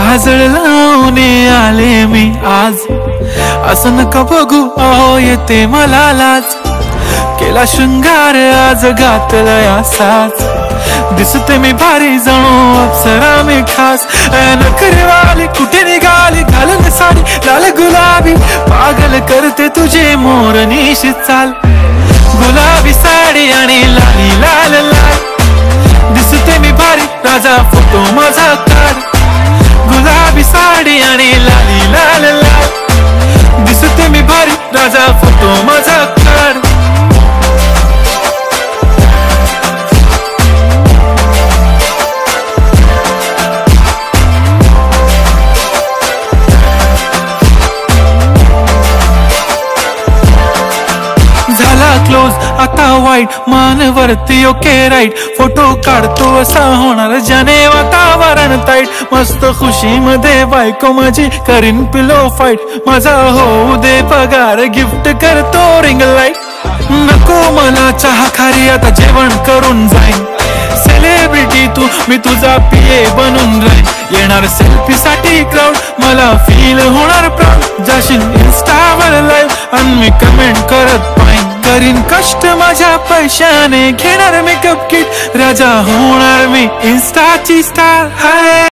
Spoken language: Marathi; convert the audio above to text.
काजळ लावून आले मी आज, असं नका बघू अहो येते मला लाज। केला शृंगार आज घातला साज, दिसते मी भारी जणू अप्सरा मी खास। नखरेवाली कुठे निघाली घालून साडी लाल गुलाबी, पागल करते तुझे मोरनीशी चाल। गुलाबी साडी आणि लाली लाल लाल, दिसते मी भारी राजा फोटो माझा काढ। गुलाबी साडी आणि लाली लाल लाल, दिसते मी भारी राजा फोटो माझा काढ। क्लोज आता वाईट मानवरती ओके राईट, फोटो काढतो असा होणार ज्याने वातावरण ताईट। मस्त खुशी मध्ये बायको माझी करीन पिलो फाईट, माझा होऊ दे पगार गिफ्ट करतो रिंग लाईट। नको मला चहा खारी आता जेवण करून जाईन, सेलिब्रिटी तू मी तुझा पिये बनून राहीन। येणार सेल्फी साठी क्राऊड मला फील होणार प्राऊड, जाशील इन्स्टावर लाईव्ह आणि मी कमेंट करत पाहिन। करीन कष्ट माझ्या पैशाने घेणार मेकअप किट, राजा होणार मी इन्स्टाची स्टार। हाय